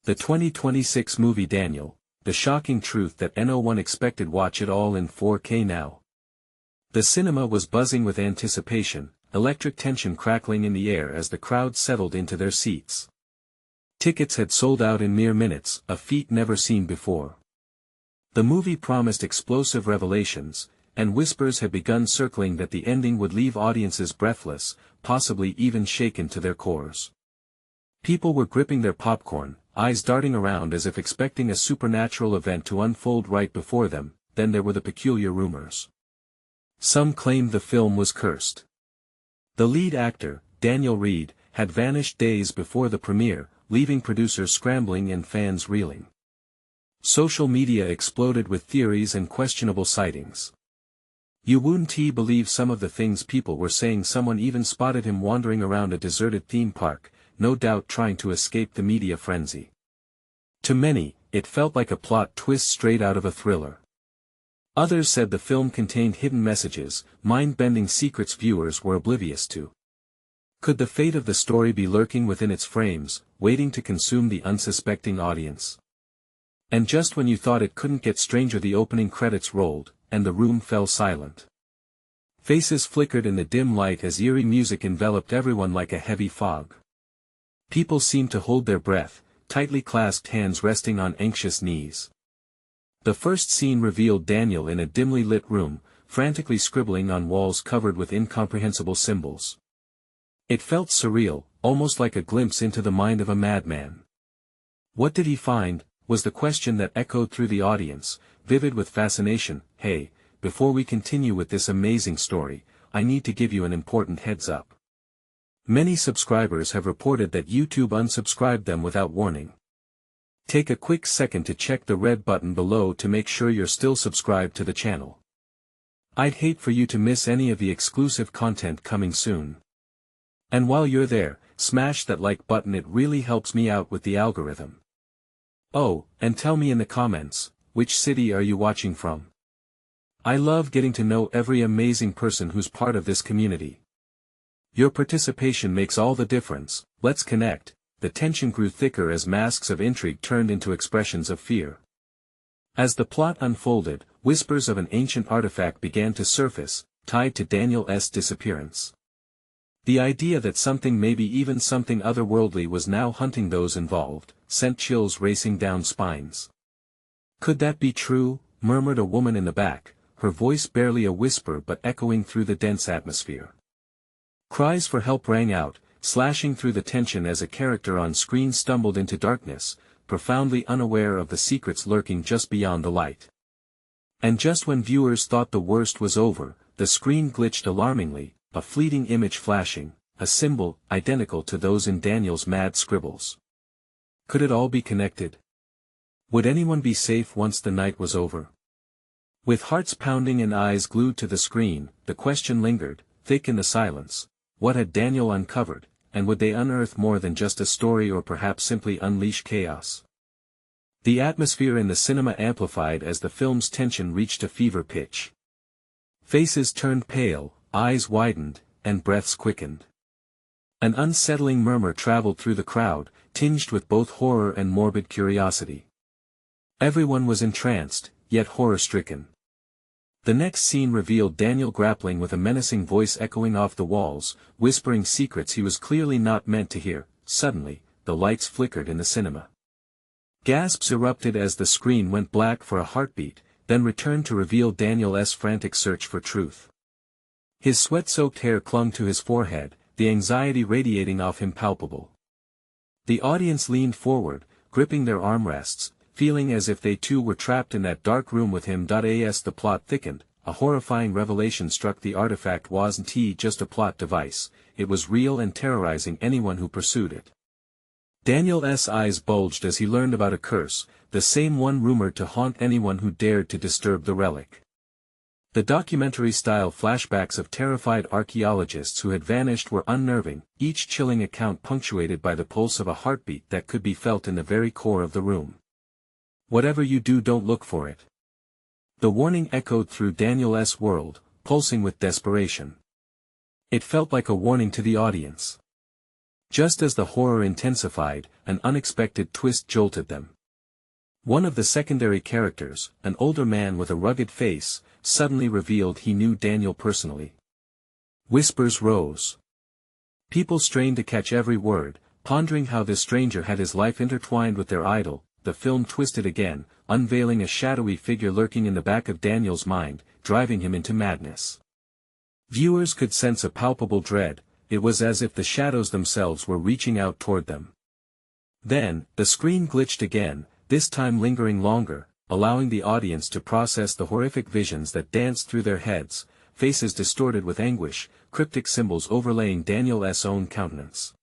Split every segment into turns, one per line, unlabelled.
The 2026 movie Daniel, the shocking truth that no one expected. Watch it all in 4K now. The cinema was buzzing with anticipation, electric tension crackling in the air as the crowd settled into their seats. Tickets had sold out in mere minutes, a feat never seen before. The movie promised explosive revelations, and whispers had begun circling that the ending would leave audiences breathless, possibly even shaken to their cores. People were gripping their popcorn, eyes darting around as if expecting a supernatural event to unfold right before them. Then there were the peculiar rumors. Some claimed the film was cursed. The lead actor, Daniel Reed, had vanished days before the premiere, leaving producers scrambling and fans reeling. Social media exploded with theories and questionable sightings. You wouldn't believe some of the things people were saying. Someone even spotted him wandering around a deserted theme park, no doubt trying to escape the media frenzy. To many, it felt like a plot twist straight out of a thriller. Others said the film contained hidden messages, mind-bending secrets viewers were oblivious to. Could the fate of the story be lurking within its frames, waiting to consume the unsuspecting audience? And just when you thought it couldn't get stranger, the opening credits rolled, and the room fell silent. Faces flickered in the dim light as eerie music enveloped everyone like a heavy fog. People seemed to hold their breath, tightly clasped hands resting on anxious knees. The first scene revealed Daniel in a dimly lit room, frantically scribbling on walls covered with incomprehensible symbols. It felt surreal, almost like a glimpse into the mind of a madman. What did he find, was the question that echoed through the audience, vivid with fascination. Hey, before we continue with this amazing story, I need to give you an important heads up. Many subscribers have reported that YouTube unsubscribed them without warning. Take a quick second to check the red button below to make sure you're still subscribed to the channel. I'd hate for you to miss any of the exclusive content coming soon. And while you're there, smash that like button, it really helps me out with the algorithm. Oh, and tell me in the comments, which city are you watching from? I love getting to know every amazing person who's part of this community. Your participation makes all the difference. Let's connect. The tension grew thicker as masks of intrigue turned into expressions of fear. As the plot unfolded, whispers of an ancient artifact began to surface, tied to Daniel's disappearance. The idea that something, maybe even something otherworldly, was now hunting those involved, sent chills racing down spines. Could that be true? Murmured a woman in the back, her voice barely a whisper but echoing through the dense atmosphere. Cries for help rang out, slashing through the tension as a character on screen stumbled into darkness, profoundly unaware of the secrets lurking just beyond the light. And just when viewers thought the worst was over, the screen glitched alarmingly, a fleeting image flashing, a symbol identical to those in Daniel's mad scribbles. Could it all be connected? Would anyone be safe once the night was over? With hearts pounding and eyes glued to the screen, the question lingered, thick in the silence. What had Daniel uncovered, and would they unearth more than just a story, or perhaps simply unleash chaos? The atmosphere in the cinema amplified as the film's tension reached a fever pitch. Faces turned pale, eyes widened, and breaths quickened. An unsettling murmur traveled through the crowd, tinged with both horror and morbid curiosity. Everyone was entranced, yet horror-stricken. The next scene revealed Daniel grappling with a menacing voice echoing off the walls, whispering secrets he was clearly not meant to hear. Suddenly, the lights flickered in the cinema. Gasps erupted as the screen went black for a heartbeat, then returned to reveal Daniel's frantic search for truth. His sweat-soaked hair clung to his forehead, the anxiety radiating off him palpable. The audience leaned forward, gripping their armrests, feeling as if they too were trapped in that dark room with him. As the plot thickened, a horrifying revelation struck: the artifact wasn't just a plot device, it was real and terrorizing anyone who pursued it. Daniel's eyes bulged as he learned about a curse, the same one rumored to haunt anyone who dared to disturb the relic. The documentary-style flashbacks of terrified archaeologists who had vanished were unnerving, each chilling account punctuated by the pulse of a heartbeat that could be felt in the very core of the room. Whatever you do, don't look for it. The warning echoed through Daniel's world, pulsing with desperation. It felt like a warning to the audience. Just as the horror intensified, an unexpected twist jolted them. One of the secondary characters, an older man with a rugged face, suddenly revealed he knew Daniel personally. Whispers rose. People strained to catch every word, pondering how this stranger had his life intertwined with their idol. The film twisted again, unveiling a shadowy figure lurking in the back of Daniel's mind, driving him into madness. Viewers could sense a palpable dread. It was as if the shadows themselves were reaching out toward them. Then, the screen glitched again, this time lingering longer, allowing the audience to process the horrific visions that danced through their heads, faces distorted with anguish, cryptic symbols overlaying Daniel's own countenance.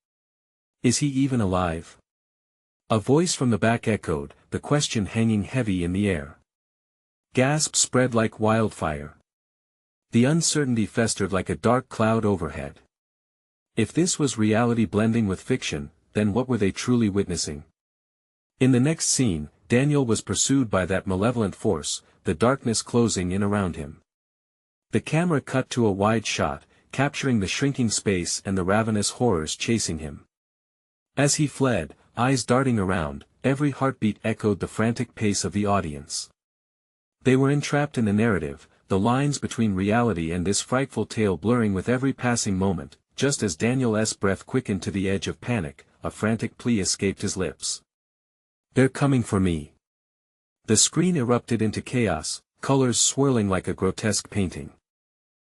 Is he even alive? A voice from the back echoed, the question hanging heavy in the air. Gasps spread like wildfire. The uncertainty festered like a dark cloud overhead. If this was reality blending with fiction, then what were they truly witnessing? In the next scene, Daniel was pursued by that malevolent force, the darkness closing in around him. The camera cut to a wide shot, capturing the shrinking space and the ravenous horrors chasing him. As he fled, eyes darting around, every heartbeat echoed the frantic pace of the audience. They were entrapped in the narrative, the lines between reality and this frightful tale blurring with every passing moment. Just as Daniel's breath quickened to the edge of panic, a frantic plea escaped his lips. "They're coming for me." The screen erupted into chaos, colors swirling like a grotesque painting.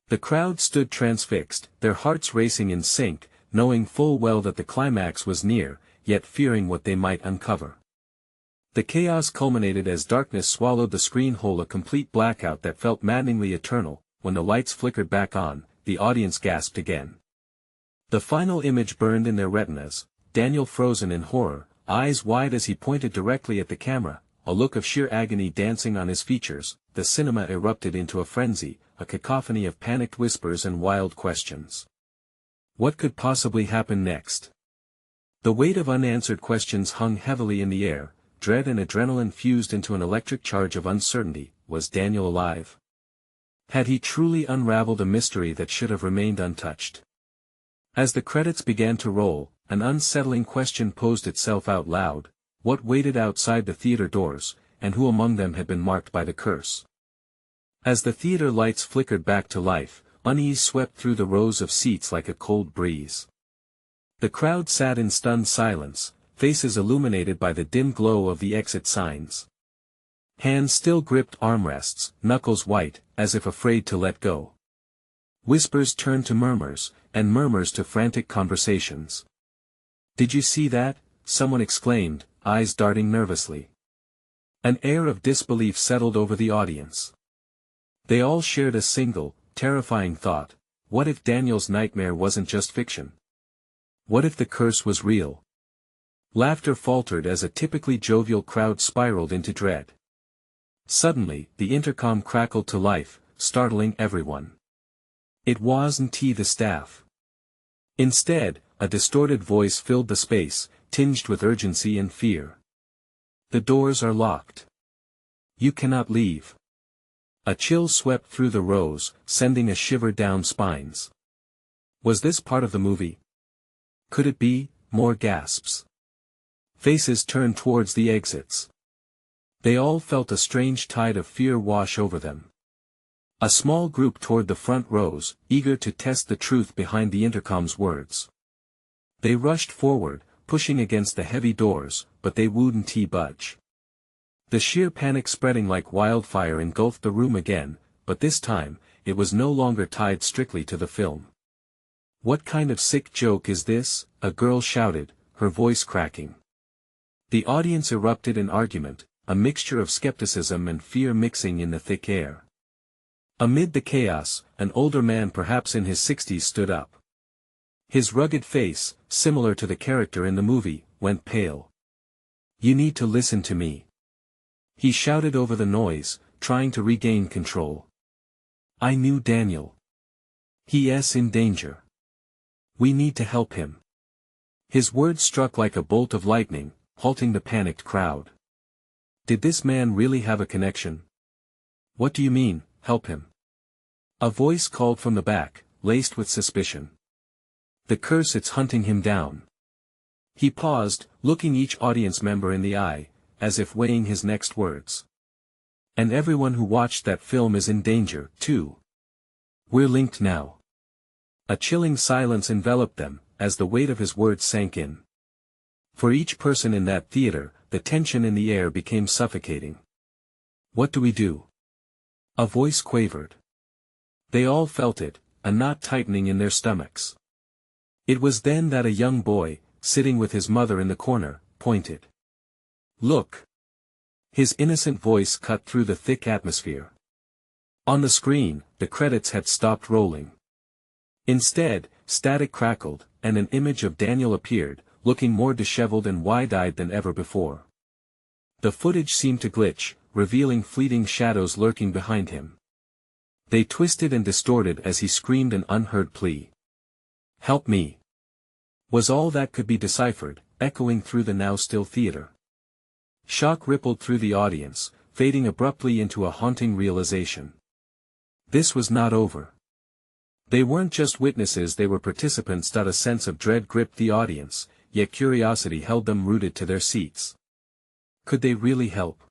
The crowd stood transfixed, their hearts racing in sync, knowing full well that the climax was near, yet fearing what they might uncover. The chaos culminated as darkness swallowed the screen whole, a complete blackout that felt maddeningly eternal. When the lights flickered back on, the audience gasped again. The final image burned in their retinas, Daniel frozen in horror, eyes wide as he pointed directly at the camera, a look of sheer agony dancing on his features. The cinema erupted into a frenzy, a cacophony of panicked whispers and wild questions. What could possibly happen next? The weight of unanswered questions hung heavily in the air, dread and adrenaline fused into an electric charge of uncertainty. Was Daniel alive? Had he truly unraveled a mystery that should have remained untouched? As the credits began to roll, an unsettling question posed itself out loud: what waited outside the theater doors, and who among them had been marked by the curse? As the theater lights flickered back to life, unease swept through the rows of seats like a cold breeze. The crowd sat in stunned silence, faces illuminated by the dim glow of the exit signs. Hands still gripped armrests, knuckles white, as if afraid to let go. Whispers turned to murmurs, and murmurs to frantic conversations. "Did you see that?" someone exclaimed, eyes darting nervously. An air of disbelief settled over the audience. They all shared a single, terrifying thought: what if Daniel's nightmare wasn't just fiction? What if the curse was real? Laughter faltered as a typically jovial crowd spiraled into dread. Suddenly, the intercom crackled to life, startling everyone. It wasn't the staff. Instead, a distorted voice filled the space, tinged with urgency and fear. "The doors are locked. You cannot leave." A chill swept through the rows, sending a shiver down spines. Was this part of the movie? Could it be? More gasps. Faces turned towards the exits. They all felt a strange tide of fear wash over them. A small group toward the front rows, eager to test the truth behind the intercom's words. They rushed forward, pushing against the heavy doors, but they wouldn't budge. The sheer panic spreading like wildfire engulfed the room again, but this time, it was no longer tied strictly to the film. "What kind of sick joke is this?" a girl shouted, her voice cracking. The audience erupted in argument, a mixture of skepticism and fear mixing in the thick air. Amid the chaos, an older man perhaps in his 60s stood up. His rugged face, similar to the character in the movie, went pale. "You need to listen to me," he shouted over the noise, trying to regain control. "I knew Daniel. He's in danger. We need to help him." His words struck like a bolt of lightning, halting the panicked crowd. Did this man really have a connection? "What do you mean, help him?" A voice called from the back, laced with suspicion. "The curse, it's hunting him down." He paused, looking each audience member in the eye, as if weighing his next words. And everyone who watched that film is in danger, too. We're linked now. A chilling silence enveloped them, as the weight of his words sank in. For each person in that theater, the tension in the air became suffocating. What do we do? A voice quavered. They all felt it, a knot tightening in their stomachs. It was then that a young boy, sitting with his mother in the corner, pointed. Look! His innocent voice cut through the thick atmosphere. On the screen, the credits had stopped rolling. Instead, static crackled, and an image of Daniel appeared, looking more disheveled and wide-eyed than ever before. The footage seemed to glitch, revealing fleeting shadows lurking behind him. They twisted and distorted as he screamed an unheard plea. Help me! Was all that could be deciphered, echoing through the now still theater. Shock rippled through the audience, fading abruptly into a haunting realization. This was not over. They weren't just witnesses, they were participants. A sense of dread gripped the audience, yet curiosity held them rooted to their seats. Could they really help?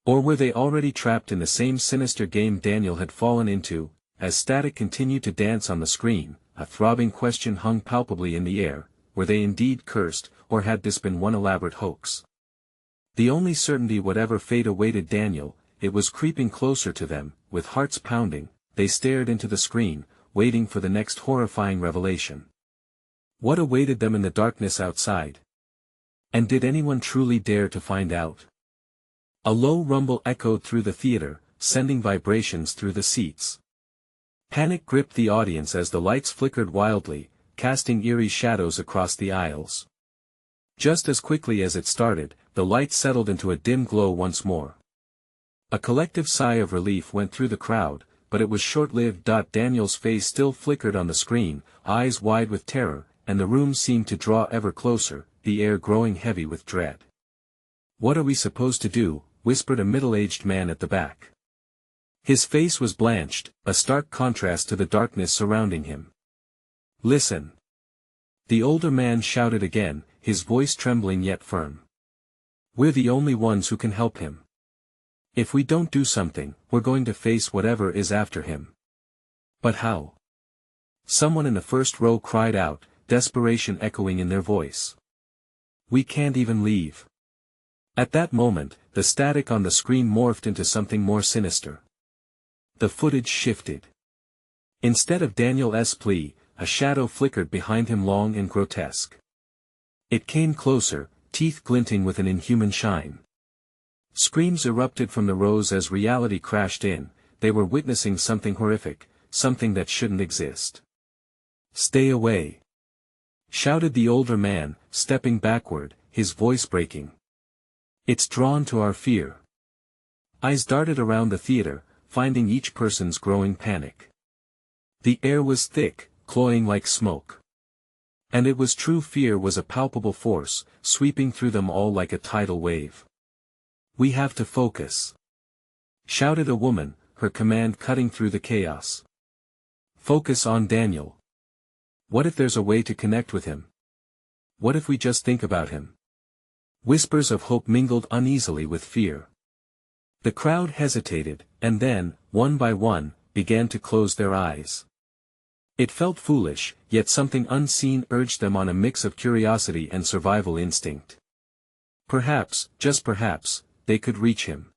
Or were they already trapped in the same sinister game Daniel had fallen into? As static continued to dance on the screen, a throbbing question hung palpably in the air: were they indeed cursed, or had this been one elaborate hoax? The only certainty whatever fate awaited Daniel, it was creeping closer to them. With hearts pounding, they stared into the screen, waiting for the next horrifying revelation. What awaited them in the darkness outside? And did anyone truly dare to find out? A low rumble echoed through the theater, sending vibrations through the seats. Panic gripped the audience as the lights flickered wildly, casting eerie shadows across the aisles. Just as quickly as it started, the light settled into a dim glow once more. A collective sigh of relief went through the crowd, but it was short-lived. Daniel's face still flickered on the screen, eyes wide with terror, and the room seemed to draw ever closer, the air growing heavy with dread. "What are we supposed to do?" whispered a middle-aged man at the back. His face was blanched, a stark contrast to the darkness surrounding him. "Listen!" The older man shouted again, his voice trembling yet firm. "We're the only ones who can help him. If we don't do something, we're going to face whatever is after him." "But how?" Someone in the first row cried out, desperation echoing in their voice. "We can't even leave." At that moment, the static on the screen morphed into something more sinister. The footage shifted. Instead of Daniel's plea, a shadow flickered behind him, long and grotesque. It came closer, teeth glinting with an inhuman shine. Screams erupted from the rows as reality crashed in. They were witnessing something horrific, something that shouldn't exist. "Stay away!" shouted the older man, stepping backward, his voice breaking. "It's drawn to our fear." Eyes darted around the theater, finding each person's growing panic. The air was thick, cloying like smoke. And it was true, fear was a palpable force, sweeping through them all like a tidal wave. "We have to focus," shouted a woman, her command cutting through the chaos. "Focus on Daniel. What if there's a way to connect with him? What if we just think about him?" Whispers of hope mingled uneasily with fear. The crowd hesitated, and then, one by one, began to close their eyes. It felt foolish, yet something unseen urged them on, a mix of curiosity and survival instinct. Perhaps, just perhaps, they could reach him.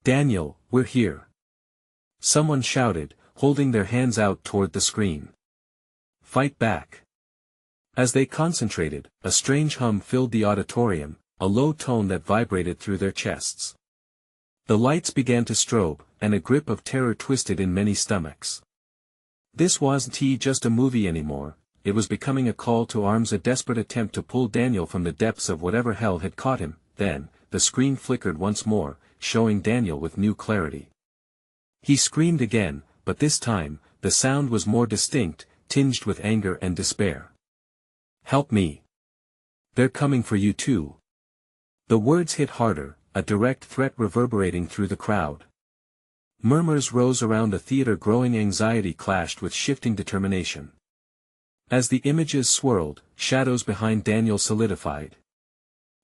"Daniel, we're here!" someone shouted, holding their hands out toward the screen. "Fight back!" As they concentrated, a strange hum filled the auditorium, a low tone that vibrated through their chests. The lights began to strobe, and a grip of terror twisted in many stomachs. This wasn't just a movie anymore, it was becoming a call to arms, a desperate attempt to pull Daniel from the depths of whatever hell had caught him. Then, the screen flickered once more, showing Daniel with new clarity. He screamed again, but this time, the sound was more distinct, tinged with anger and despair. "Help me! They're coming for you too!" The words hit harder, a direct threat reverberating through the crowd. Murmurs rose around the theater, growing anxiety clashed with shifting determination. As the images swirled, shadows behind Daniel solidified.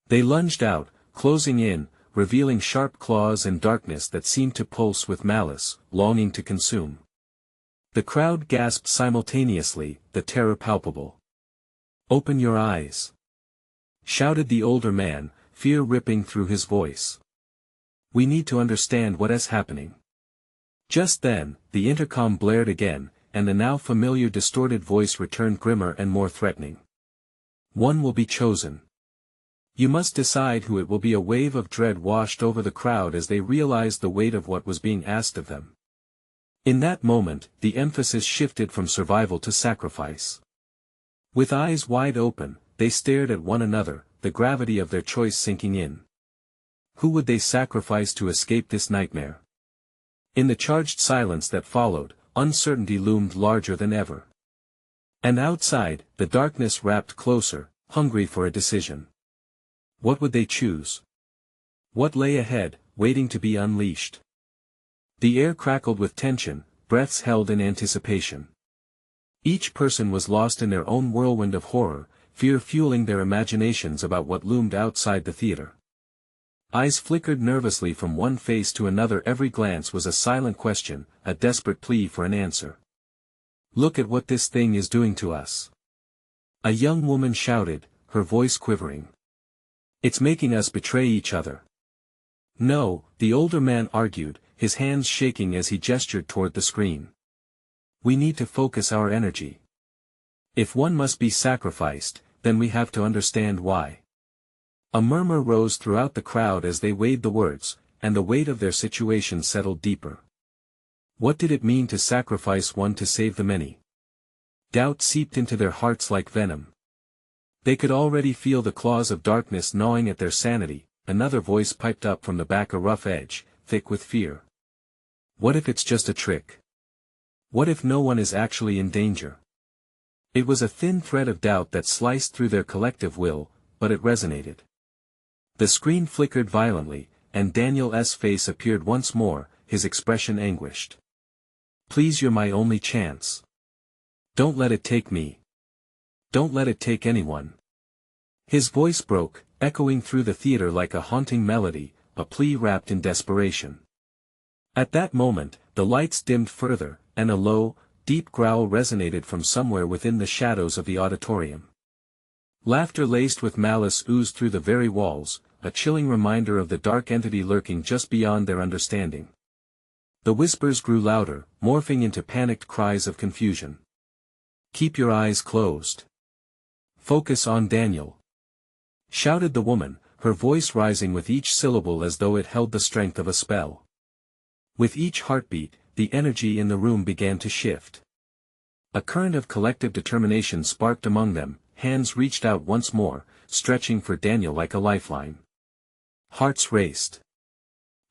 They lunged out, closing in, revealing sharp claws and darkness that seemed to pulse with malice, longing to consume. The crowd gasped simultaneously, the terror palpable. "Open your eyes!" shouted the older man, fear ripping through his voice. "We need to understand what is happening." Just then, the intercom blared again, and the now familiar distorted voice returned grimmer and more threatening. "One will be chosen. You must decide who it will be." A wave of dread washed over the crowd as they realized the weight of what was being asked of them. In that moment, the emphasis shifted from survival to sacrifice. With eyes wide open, they stared at one another, the gravity of their choice sinking in. Who would they sacrifice to escape this nightmare? In the charged silence that followed, uncertainty loomed larger than ever. And outside, the darkness wrapped closer, hungry for a decision. What would they choose? What lay ahead, waiting to be unleashed? The air crackled with tension, breaths held in anticipation. Each person was lost in their own whirlwind of horror, fear fueling their imaginations about what loomed outside the theater. Eyes flickered nervously from one face to another. Every glance was a silent question, a desperate plea for an answer. "Look at what this thing is doing to us!" a young woman shouted, her voice quivering. "It's making us betray each other." "No," the older man argued, his hands shaking as he gestured toward the screen. "We need to focus our energy. If one must be sacrificed, then we have to understand why." A murmur rose throughout the crowd as they weighed the words, and the weight of their situation settled deeper. What did it mean to sacrifice one to save the many? Doubt seeped into their hearts like venom. They could already feel the claws of darkness gnawing at their sanity. Another voice piped up from the back, a rough edge, thick with fear. "What if it's just a trick? What if no one is actually in danger?" It was a thin thread of doubt that sliced through their collective will, but it resonated. The screen flickered violently, and Daniel's face appeared once more, his expression anguished. "Please, you're my only chance. Don't let it take me. Don't let it take anyone." His voice broke, echoing through the theater like a haunting melody, a plea wrapped in desperation. At that moment, the lights dimmed further, and a low, deep growl resonated from somewhere within the shadows of the auditorium. Laughter laced with malice oozed through the very walls, a chilling reminder of the dark entity lurking just beyond their understanding. The whispers grew louder, morphing into panicked cries of confusion. "Keep your eyes closed. Focus on Daniel," shouted the woman, her voice rising with each syllable as though it held the strength of a spell. With each heartbeat, the energy in the room began to shift. A current of collective determination sparked among them, hands reached out once more, stretching for Daniel like a lifeline. Hearts raced.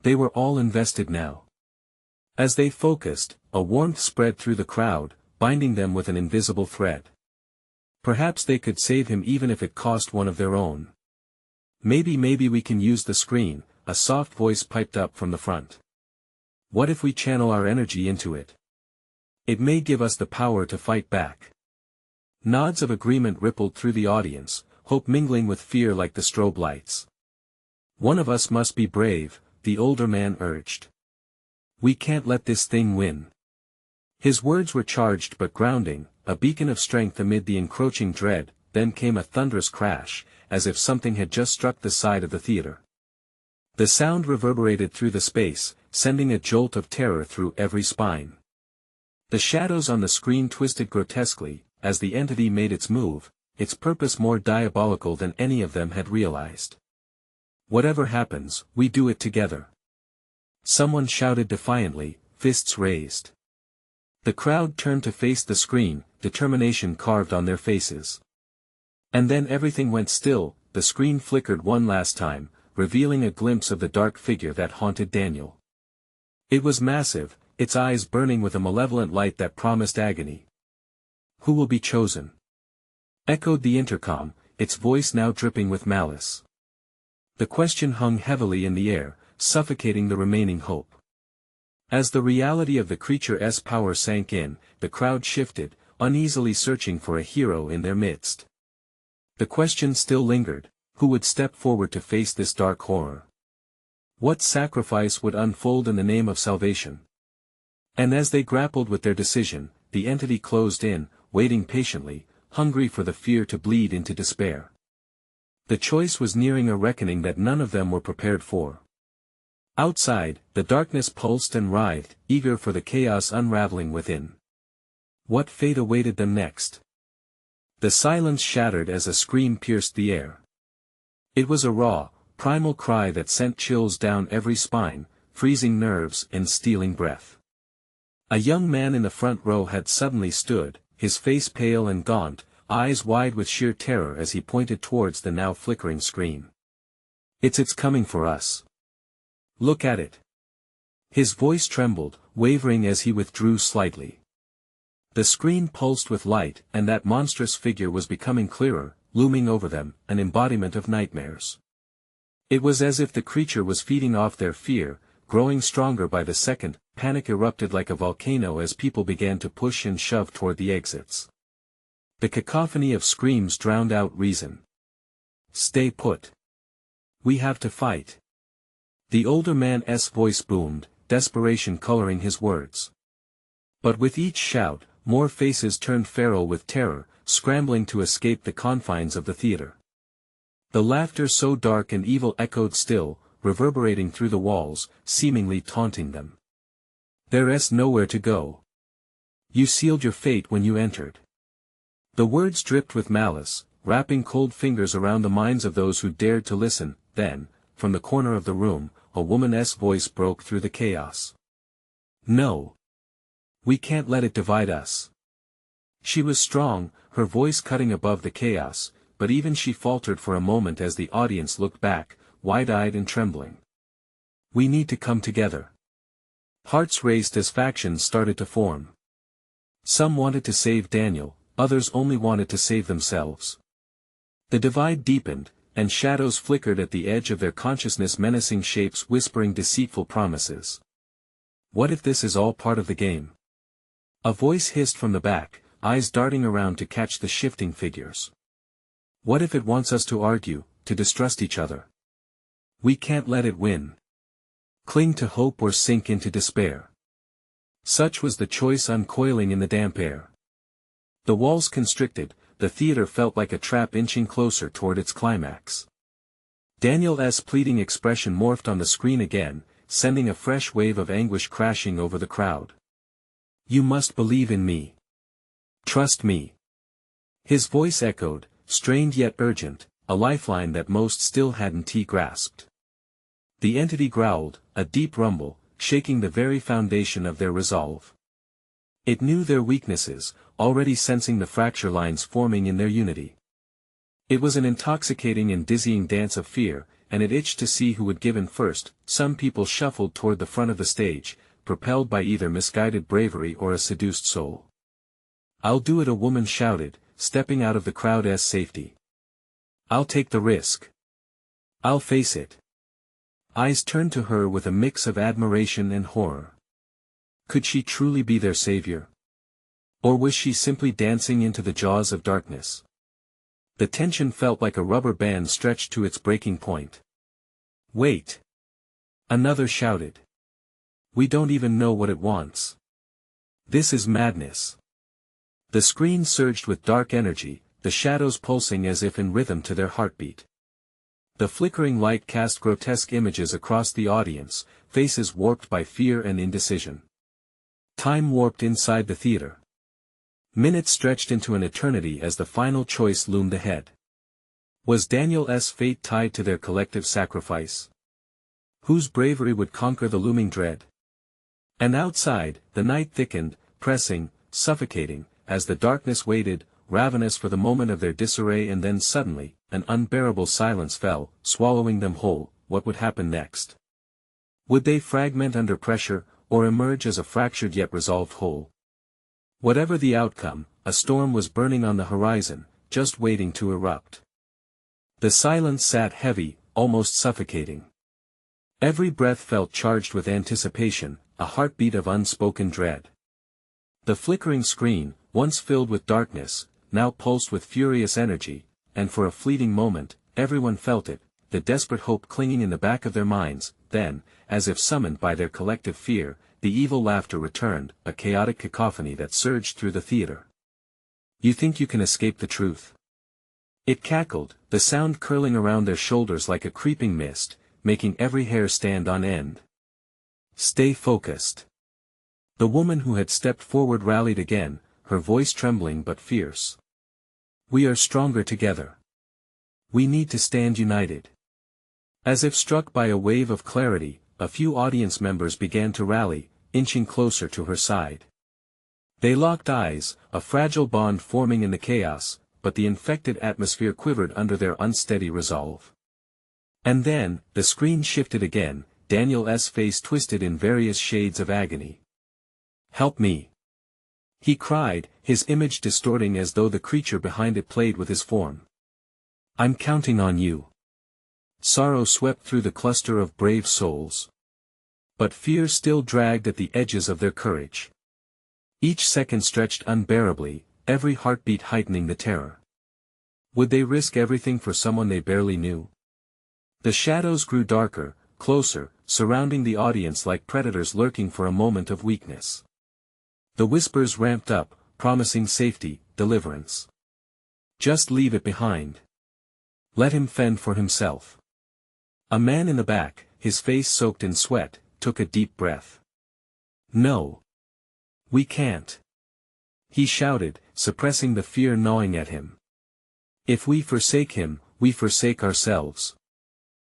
They were all invested now. As they focused, a warmth spread through the crowd, binding them with an invisible thread. Perhaps they could save him even if it cost one of their own. Maybe we can use the screen," a soft voice piped up from the front. "What if we channel our energy into it? It may give us the power to fight back." Nods of agreement rippled through the audience, hope mingling with fear like the strobe lights. "One of us must be brave," the older man urged. "We can't let this thing win." His words were charged but grounding, a beacon of strength amid the encroaching dread. Then came a thunderous crash, as if something had just struck the side of the theater. The sound reverberated through the space, sending a jolt of terror through every spine. The shadows on the screen twisted grotesquely, as the entity made its move, its purpose more diabolical than any of them had realized. "Whatever happens, we do it together," someone shouted defiantly, fists raised. The crowd turned to face the screen, determination carved on their faces. And then everything went still. The screen flickered one last time, revealing a glimpse of the dark figure that haunted Daniel. It was massive, its eyes burning with a malevolent light that promised agony. "Who will be chosen?" echoed the intercom, its voice now dripping with malice. The question hung heavily in the air, suffocating the remaining hope. As the reality of the creature's power sank in, the crowd shifted, uneasily searching for a hero in their midst. The question still lingered: who would step forward to face this dark horror? What sacrifice would unfold in the name of salvation? And as they grappled with their decision, the entity closed in, waiting patiently, hungry for the fear to bleed into despair. The choice was nearing a reckoning that none of them were prepared for. Outside, the darkness pulsed and writhed, eager for the chaos unraveling within. What fate awaited them next? The silence shattered as a scream pierced the air. It was a raw, primal cry that sent chills down every spine, freezing nerves and stealing breath. A young man in the front row had suddenly stood, his face pale and gaunt, eyes wide with sheer terror as he pointed towards the now flickering screen. It's coming for us. Look at it." His voice trembled, wavering as he withdrew slightly. The screen pulsed with light, and that monstrous figure was becoming clearer, looming over them, an embodiment of nightmares. It was as if the creature was feeding off their fear, growing stronger by the second. Panic erupted like a volcano as people began to push and shove toward the exits. The cacophony of screams drowned out reason. "Stay put. We have to fight." The older man's voice boomed, desperation coloring his words. But with each shout, more faces turned feral with terror, scrambling to escape the confines of the theater. The laughter so dark and evil echoed still, reverberating through the walls, seemingly taunting them. "There's nowhere to go. You sealed your fate when you entered." The words dripped with malice, wrapping cold fingers around the minds of those who dared to listen. Then, from the corner of the room, a woman's voice broke through the chaos. "No. We can't let it divide us." She was strong, her voice cutting above the chaos, but even she faltered for a moment as the audience looked back, wide-eyed and trembling. "We need to come together." Hearts raced as factions started to form. Some wanted to save Daniel, others only wanted to save themselves. The divide deepened, and shadows flickered at the edge of their consciousness, menacing shapes whispering deceitful promises. "What if this is all part of the game?" A voice hissed from the back, eyes darting around to catch the shifting figures. "What if it wants us to argue, to distrust each other? We can't let it win. Cling to hope or sink into despair." Such was the choice uncoiling in the damp air. The walls constricted, the theater felt like a trap inching closer toward its climax. Daniel's pleading expression morphed on the screen again, sending a fresh wave of anguish crashing over the crowd. "You must believe in me. Trust me." His voice echoed, strained yet urgent, a lifeline that most still hadn't grasped. The entity growled, a deep rumble, shaking the very foundation of their resolve. It knew their weaknesses, already sensing the fracture lines forming in their unity. It was an intoxicating and dizzying dance of fear, and it itched to see who would give in first. Some people shuffled toward the front of the stage, propelled by either misguided bravery or a seduced soul. "I'll do it," a woman shouted, stepping out of the crowd's safety. "I'll take the risk. I'll face it." Eyes turned to her with a mix of admiration and horror. Could she truly be their savior? Or was she simply dancing into the jaws of darkness? The tension felt like a rubber band stretched to its breaking point. "Wait!" another shouted. "We don't even know what it wants. This is madness." The screen surged with dark energy, the shadows pulsing as if in rhythm to their heartbeat. The flickering light cast grotesque images across the audience, faces warped by fear and indecision. Time warped inside the theater. Minutes stretched into an eternity as the final choice loomed ahead. Was Daniel's fate tied to their collective sacrifice? Whose bravery would conquer the looming dread? And outside, the night thickened, pressing, suffocating, as the darkness waited, ravenous for the moment of their disarray, and then suddenly, an unbearable silence fell, swallowing them whole. What would happen next? Would they fragment under pressure, or emerge as a fractured yet resolved whole? Whatever the outcome, a storm was burning on the horizon, just waiting to erupt. The silence sat heavy, almost suffocating. Every breath felt charged with anticipation, a heartbeat of unspoken dread. The flickering screen, once filled with darkness, now pulsed with furious energy, and for a fleeting moment, everyone felt it, the desperate hope clinging in the back of their minds. Then, as if summoned by their collective fear, the evil laughter returned, a chaotic cacophony that surged through the theater. "You think you can escape the truth?" It cackled, the sound curling around their shoulders like a creeping mist, making every hair stand on end. "Stay focused." The woman who had stepped forward rallied again, her voice trembling but fierce. "We are stronger together. We need to stand united." As if struck by a wave of clarity, a few audience members began to rally, inching closer to her side. They locked eyes, a fragile bond forming in the chaos, but the infected atmosphere quivered under their unsteady resolve. And then, the screen shifted again, Daniel's face twisted in various shades of agony. "Help me!" he cried, his image distorting as though the creature behind it played with his form. "I'm counting on you." Sorrow swept through the cluster of brave souls. But fear still dragged at the edges of their courage. Each second stretched unbearably, every heartbeat heightening the terror. Would they risk everything for someone they barely knew? The shadows grew darker, closer, surrounding the audience like predators lurking for a moment of weakness. The whispers ramped up, promising safety, deliverance. "Just leave it behind. Let him fend for himself." A man in the back, his face soaked in sweat, took a deep breath. "No. We can't," he shouted, suppressing the fear gnawing at him. "If we forsake him, we forsake ourselves.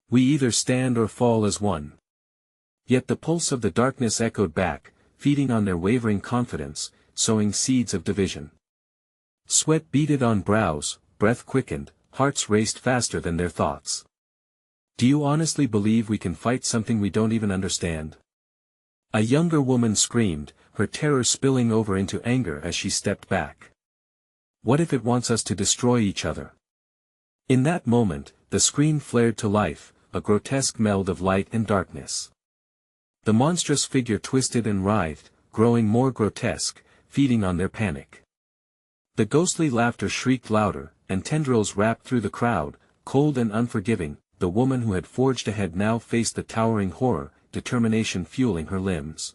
We either stand or fall as one." Yet the pulse of the darkness echoed back, feeding on their wavering confidence, sowing seeds of division. Sweat beaded on brows, breath quickened, hearts raced faster than their thoughts. "Do you honestly believe we can fight something we don't even understand?" A younger woman screamed, her terror spilling over into anger as she stepped back. "What if it wants us to destroy each other?" In that moment, the screen flared to life, a grotesque meld of light and darkness. The monstrous figure twisted and writhed, growing more grotesque, feeding on their panic. The ghostly laughter shrieked louder, and tendrils wrapped through the crowd, cold and unforgiving. The woman who had forged ahead now faced the towering horror, determination fueling her limbs.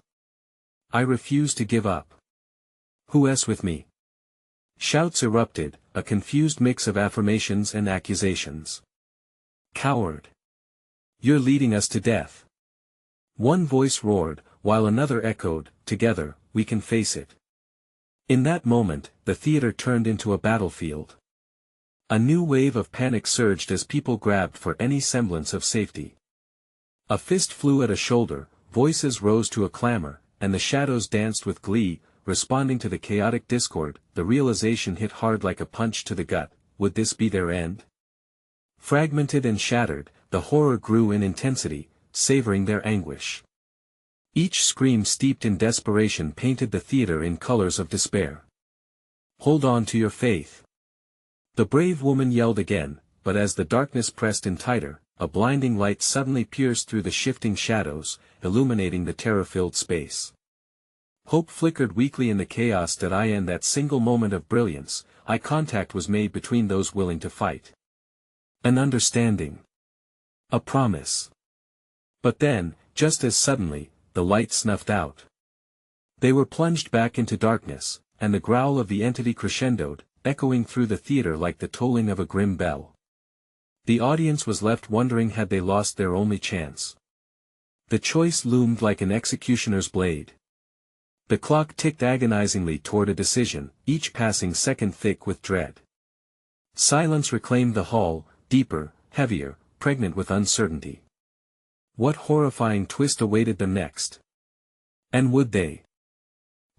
"I refuse to give up. Who's with me?" Shouts erupted, a confused mix of affirmations and accusations. "Coward! You're leading us to death." One voice roared, while another echoed, "Together, we can face it." In that moment, the theater turned into a battlefield. A new wave of panic surged as people grabbed for any semblance of safety. A fist flew at a shoulder, voices rose to a clamor, and the shadows danced with glee, responding to the chaotic discord. The realization hit hard like a punch to the gut. Would this be their end? Fragmented and shattered, the horror grew in intensity, savoring their anguish. Each scream steeped in desperation painted the theater in colors of despair. "Hold on to your faith," the brave woman yelled again, but as the darkness pressed in tighter, a blinding light suddenly pierced through the shifting shadows, illuminating the terror-filled space. Hope flickered weakly in the chaos. In that single moment of brilliance, eye contact was made between those willing to fight. An understanding. A promise. But then, just as suddenly, the light snuffed out. They were plunged back into darkness, and the growl of the entity crescendoed, echoing through the theater like the tolling of a grim bell. The audience was left wondering, had they lost their only chance? The choice loomed like an executioner's blade. The clock ticked agonizingly toward a decision, each passing second thick with dread. Silence reclaimed the hall, deeper, heavier, pregnant with uncertainty. What horrifying twist awaited them next? And would they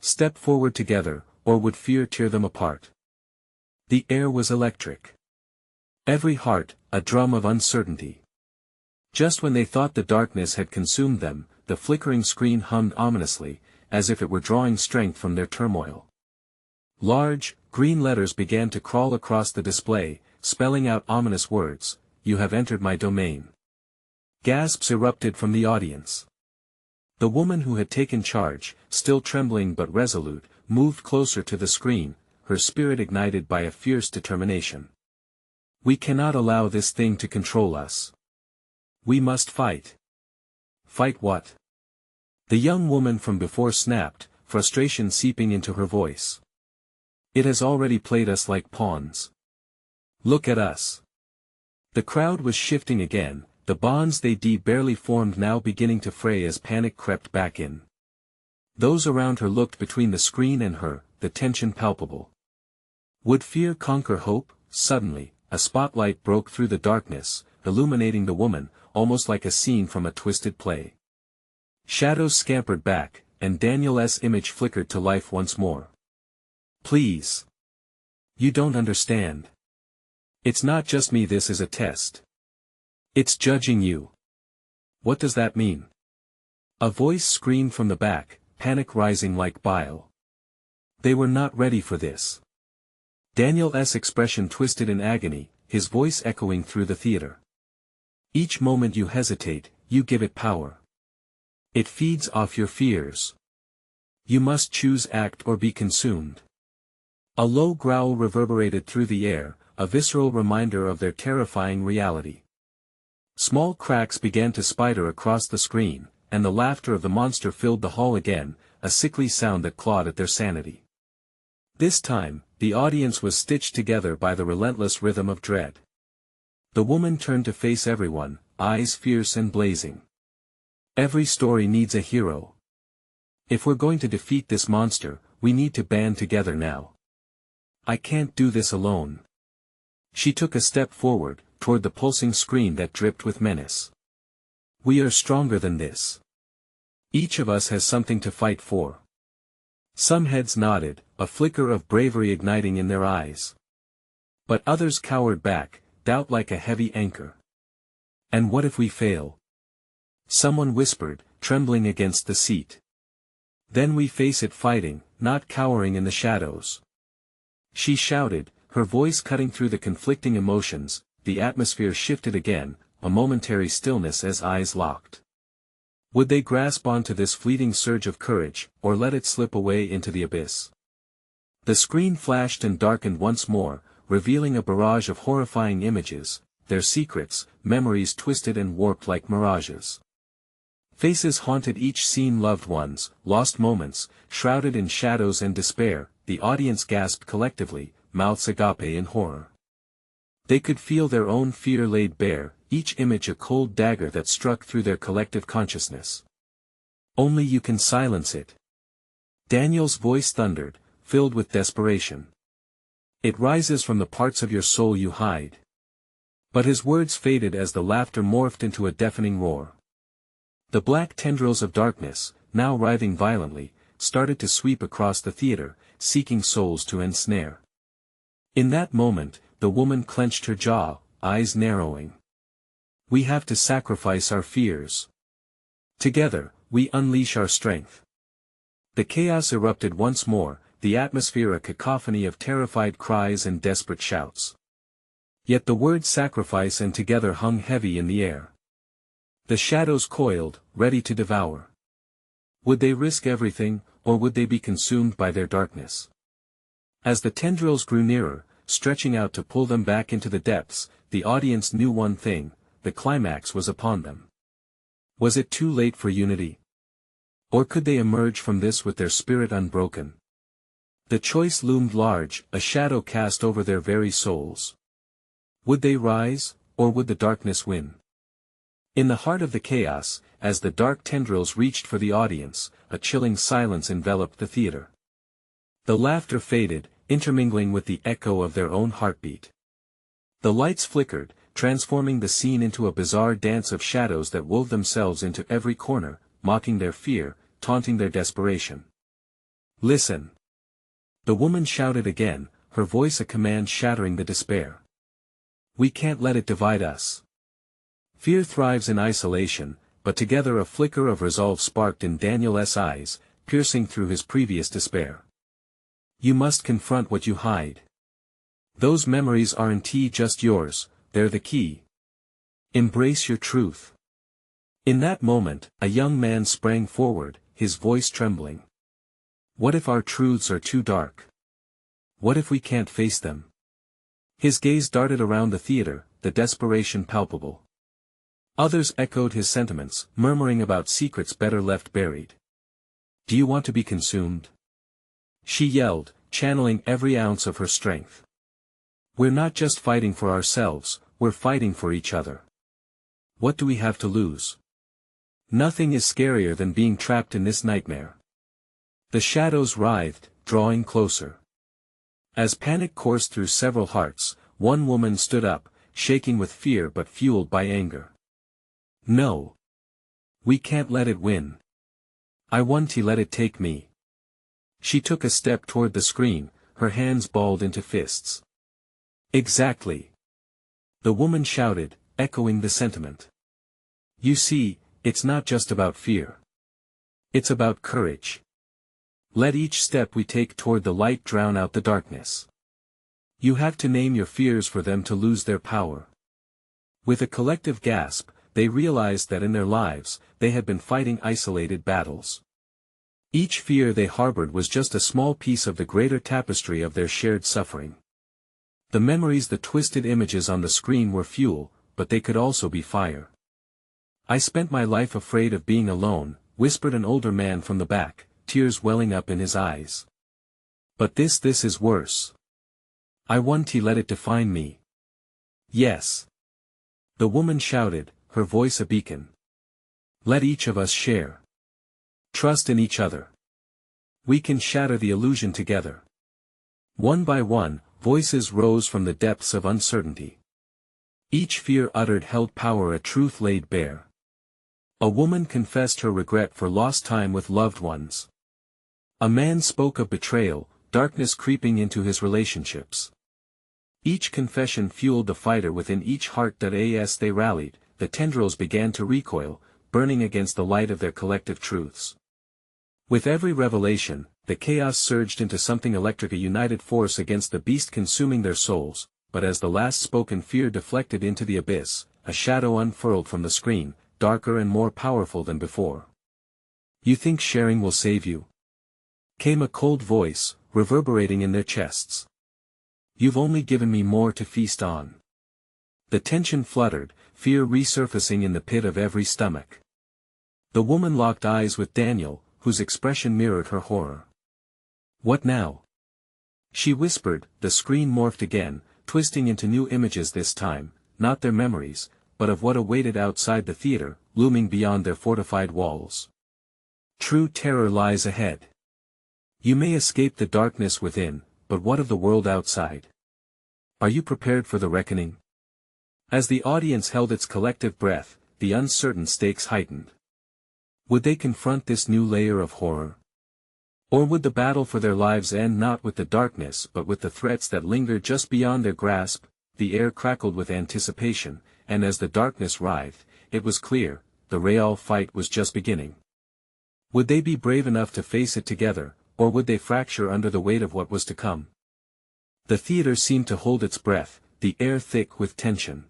step forward together, or would fear tear them apart? The air was electric. Every heart, a drum of uncertainty. Just when they thought the darkness had consumed them, the flickering screen hummed ominously, as if it were drawing strength from their turmoil. Large, green letters began to crawl across the display, spelling out ominous words: "You have entered my domain." Gasps erupted from the audience. The woman who had taken charge, still trembling but resolute, moved closer to the screen, her spirit ignited by a fierce determination. We cannot allow this thing to control us. We must fight. Fight what? The young woman from before snapped, frustration seeping into her voice. It has already played us like pawns. Look at us. The crowd was shifting again, the bonds they barely formed now beginning to fray as panic crept back in. Those around her looked between the screen and her, the tension palpable. Would fear conquer hope? Suddenly, a spotlight broke through the darkness, illuminating the woman, almost like a scene from a twisted play. Shadows scampered back, and Daniel's image flickered to life once more. Please. You don't understand. It's not just me, this is a test. It's judging you. What does that mean? A voice screamed from the back, panic rising like bile. They were not ready for this. Daniel's expression twisted in agony, his voice echoing through the theater. Each moment you hesitate, you give it power. It feeds off your fears. You must choose act or be consumed. A low growl reverberated through the air, a visceral reminder of their terrifying reality. Small cracks began to spider across the screen, and the laughter of the monster filled the hall again, a sickly sound that clawed at their sanity. This time, the audience was stitched together by the relentless rhythm of dread. The woman turned to face everyone, eyes fierce and blazing. Every story needs a hero. If we're going to defeat this monster, we need to band together now. I can't do this alone. She took a step forward, toward the pulsing screen that dripped with menace. We are stronger than this. Each of us has something to fight for. Some heads nodded, a flicker of bravery igniting in their eyes. But others cowered back, doubt like a heavy anchor. And what if we fail? Someone whispered, trembling against the seat. Then we face it fighting, not cowering in the shadows. She shouted, her voice cutting through the conflicting emotions. The atmosphere shifted again, a momentary stillness as eyes locked. Would they grasp onto this fleeting surge of courage, or let it slip away into the abyss? The screen flashed and darkened once more, revealing a barrage of horrifying images, their secrets, memories twisted and warped like mirages. Faces haunted each scene, loved ones, lost moments, shrouded in shadows and despair. The audience gasped collectively, mouths agape in horror. They could feel their own fear laid bare, each image a cold dagger that struck through their collective consciousness. Only you can silence it. Daniel's voice thundered, filled with desperation. It rises from the parts of your soul you hide. But his words faded as the laughter morphed into a deafening roar. The black tendrils of darkness, now writhing violently, started to sweep across the theater, seeking souls to ensnare. In that moment, the woman clenched her jaw, eyes narrowing. We have to sacrifice our fears. Together, we unleash our strength. The chaos erupted once more, the atmosphere a cacophony of terrified cries and desperate shouts. Yet the words sacrifice and together hung heavy in the air. The shadows coiled, ready to devour. Would they risk everything, or would they be consumed by their darkness? As the tendrils grew nearer, stretching out to pull them back into the depths, the audience knew one thing: the climax was upon them. Was it too late for unity? Or could they emerge from this with their spirit unbroken? The choice loomed large, a shadow cast over their very souls. Would they rise, or would the darkness win? In the heart of the chaos, as the dark tendrils reached for the audience, a chilling silence enveloped the theater. The laughter faded, intermingling with the echo of their own heartbeat. The lights flickered, transforming the scene into a bizarre dance of shadows that wove themselves into every corner, mocking their fear, taunting their desperation. Listen! The woman shouted again, her voice a command shattering the despair. We can't let it divide us. Fear thrives in isolation, but together a flicker of resolve sparked in Daniel's eyes, piercing through his previous despair. You must confront what you hide. Those memories aren't just yours, they're the key. Embrace your truth. In that moment, a young man sprang forward, his voice trembling. What if our truths are too dark? What if we can't face them? His gaze darted around the theater, the desperation palpable. Others echoed his sentiments, murmuring about secrets better left buried. Do you want to be consumed? She yelled, channeling every ounce of her strength. We're not just fighting for ourselves, we're fighting for each other. What do we have to lose? Nothing is scarier than being trapped in this nightmare. The shadows writhed, drawing closer. As panic coursed through several hearts, one woman stood up, shaking with fear but fueled by anger. No. We can't let it win. I want to let it take me. She took a step toward the screen, her hands balled into fists. Exactly. The woman shouted, echoing the sentiment. You see, it's not just about fear. It's about courage. Let each step we take toward the light drown out the darkness. You have to name your fears for them to lose their power. With a collective gasp, they realized that in their lives, they had been fighting isolated battles. Each fear they harbored was just a small piece of the greater tapestry of their shared suffering. The memories, the twisted images on the screen were fuel, but they could also be fire. I spent my life afraid of being alone, whispered an older man from the back, tears welling up in his eyes. But this is worse. I want to let it define me. Yes. The woman shouted, her voice a beacon. Let each of us share. Trust in each other. We can shatter the illusion together. One by one, voices rose from the depths of uncertainty. Each fear uttered held power, a truth laid bare. A woman confessed her regret for lost time with loved ones. A man spoke of betrayal, darkness creeping into his relationships. Each confession fueled the fighter within each heart. As they rallied, the tendrils began to recoil, burning against the light of their collective truths. With every revelation, the chaos surged into something electric, a united force against the beast consuming their souls, but as the last spoken fear deflected into the abyss, a shadow unfurled from the screen, darker and more powerful than before. You think sharing will save you? Came a cold voice, reverberating in their chests. You've only given me more to feast on. The tension fluttered, fear resurfacing in the pit of every stomach. The woman locked eyes with Daniel, whose expression mirrored her horror. What now? She whispered. The screen morphed again, twisting into new images, this time, not their memories, but of what awaited outside the theater, looming beyond their fortified walls. True terror lies ahead. You may escape the darkness within, but what of the world outside? Are you prepared for the reckoning? As the audience held its collective breath, the uncertain stakes heightened. Would they confront this new layer of horror? Or would the battle for their lives end not with the darkness but with the threats that lingered just beyond their grasp? The air crackled with anticipation, and as the darkness writhed, it was clear, the real fight was just beginning. Would they be brave enough to face it together, or would they fracture under the weight of what was to come? The theater seemed to hold its breath, the air thick with tension.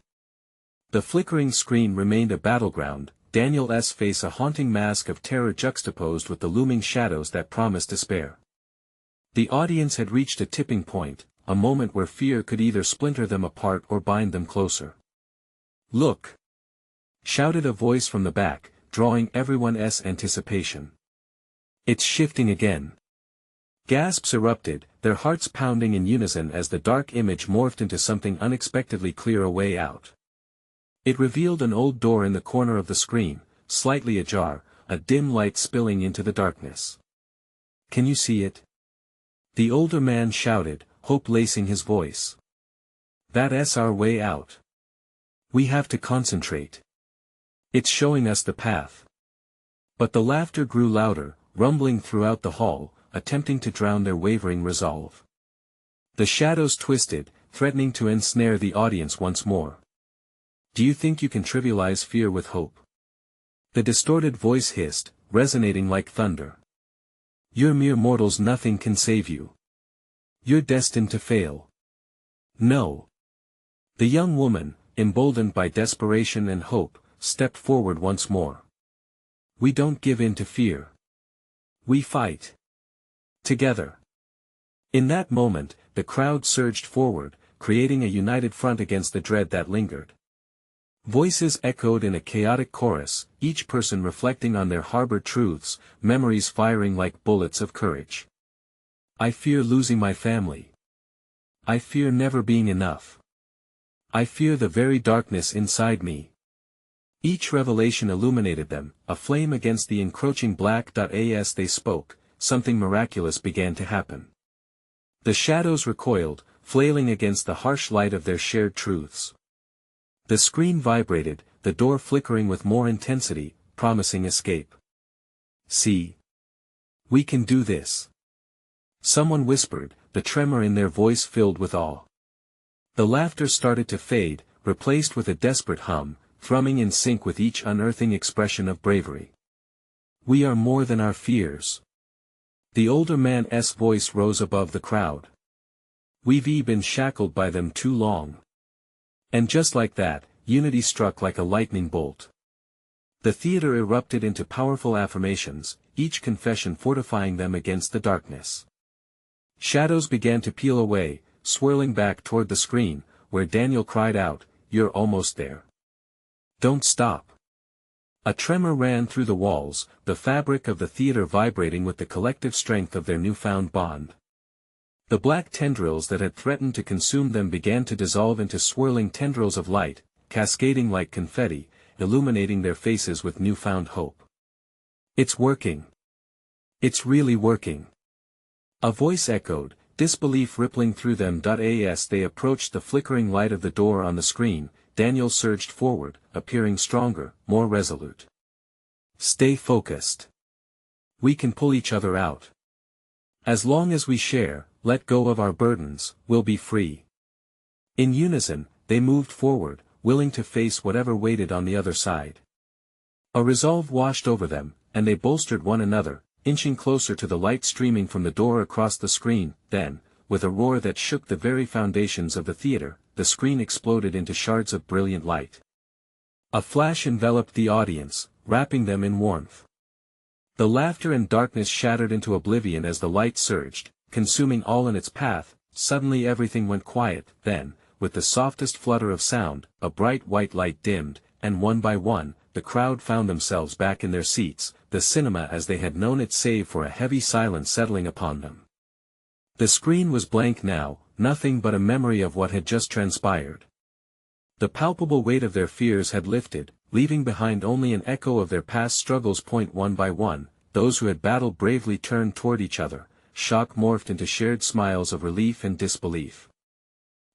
The flickering screen remained a battleground, Daniel's face a haunting mask of terror juxtaposed with the looming shadows that promised despair. The audience had reached a tipping point, a moment where fear could either splinter them apart or bind them closer. Look! Shouted a voice from the back, drawing everyone's anticipation. It's shifting again. Gasps erupted, their hearts pounding in unison as the dark image morphed into something unexpectedly clear, a way out. It revealed an old door in the corner of the screen, slightly ajar, a dim light spilling into the darkness. Can you see it? The older man shouted, hope lacing his voice. That's our way out. We have to concentrate. It's showing us the path. But the laughter grew louder, rumbling throughout the hall, attempting to drown their wavering resolve. The shadows twisted, threatening to ensnare the audience once more. Do you think you can trivialize fear with hope? The distorted voice hissed, resonating like thunder. You're mere mortals, nothing can save you. You're destined to fail. No. The young woman, emboldened by desperation and hope, stepped forward once more. We don't give in to fear. We fight. Together. In that moment, the crowd surged forward, creating a united front against the dread that lingered. Voices echoed in a chaotic chorus, each person reflecting on their harbored truths, memories firing like bullets of courage. I fear losing my family. I fear never being enough. I fear the very darkness inside me. Each revelation illuminated them, a flame against the encroaching black. As they spoke, something miraculous began to happen. The shadows recoiled, flailing against the harsh light of their shared truths. The screen vibrated, the door flickering with more intensity, promising escape. See. We can do this. Someone whispered, the tremor in their voice filled with awe. The laughter started to fade, replaced with a desperate hum, thrumming in sync with each unearthing expression of bravery. We are more than our fears. The older man's voice rose above the crowd. We've been shackled by them too long. And just like that, unity struck like a lightning bolt. The theater erupted into powerful affirmations, each confession fortifying them against the darkness. Shadows began to peel away, swirling back toward the screen, where Daniel cried out, "You're almost there. Don't stop." A tremor ran through the walls, the fabric of the theater vibrating with the collective strength of their newfound bond. The black tendrils that had threatened to consume them began to dissolve into swirling tendrils of light, cascading like confetti, illuminating their faces with newfound hope. It's working. It's really working. A voice echoed, disbelief rippling through them. As they approached the flickering light of the door on the screen, Daniel surged forward, appearing stronger, more resolute. Stay focused. We can pull each other out. As long as we share, let go of our burdens, we'll be free. In unison, they moved forward, willing to face whatever waited on the other side. A resolve washed over them, and they bolstered one another, inching closer to the light streaming from the door across the screen. Then, with a roar that shook the very foundations of the theater, the screen exploded into shards of brilliant light. A flash enveloped the audience, wrapping them in warmth. The laughter and darkness shattered into oblivion as the light surged, consuming all in its path. Suddenly everything went quiet. Then, with the softest flutter of sound, a bright white light dimmed, and one by one, the crowd found themselves back in their seats, the cinema as they had known it save for a heavy silence settling upon them. The screen was blank now, nothing but a memory of what had just transpired. The palpable weight of their fears had lifted, leaving behind only an echo of their past struggles. One by one, those who had battled bravely turned toward each other, shock morphed into shared smiles of relief and disbelief.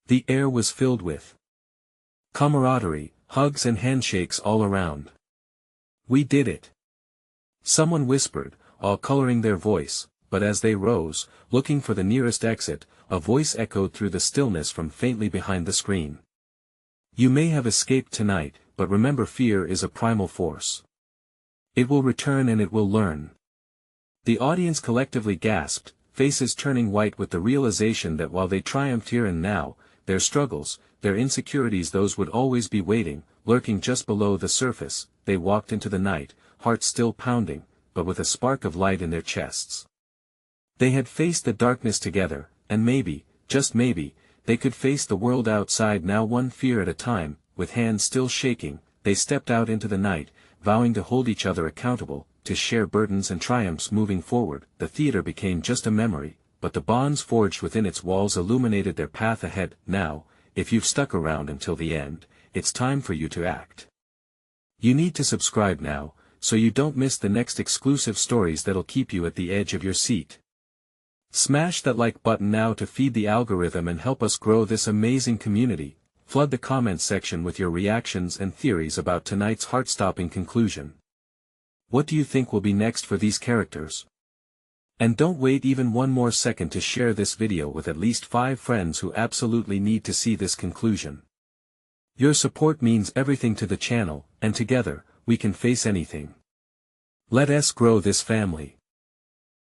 The air was filled with camaraderie, hugs and handshakes all around. We did it. Someone whispered, all coloring their voice, but as they rose, looking for the nearest exit, a voice echoed through the stillness from faintly behind the screen. You may have escaped tonight, but remember, fear is a primal force. It will return and it will learn. The audience collectively gasped, faces turning white with the realization that while they triumphed here and now, their struggles, their insecurities, those would always be waiting, lurking just below the surface. They walked into the night, hearts still pounding, but with a spark of light in their chests. They had faced the darkness together, and maybe, just maybe, they could face the world outside now, one fear at a time. With hands still shaking, they stepped out into the night, vowing to hold each other accountable, to share burdens and triumphs. Moving forward, the theater became just a memory, but the bonds forged within its walls illuminated their path ahead. Now, if you've stuck around until the end, it's time for you to act. You need to subscribe now, so you don't miss the next exclusive stories that'll keep you at the edge of your seat. Smash that like button now to feed the algorithm and help us grow this amazing community. Flood the comments section with your reactions and theories about tonight's heart-stopping conclusion. What do you think will be next for these characters? And don't wait even one more second to share this video with at least 5 friends who absolutely need to see this conclusion. Your support means everything to the channel, and together, we can face anything. Let us grow this family.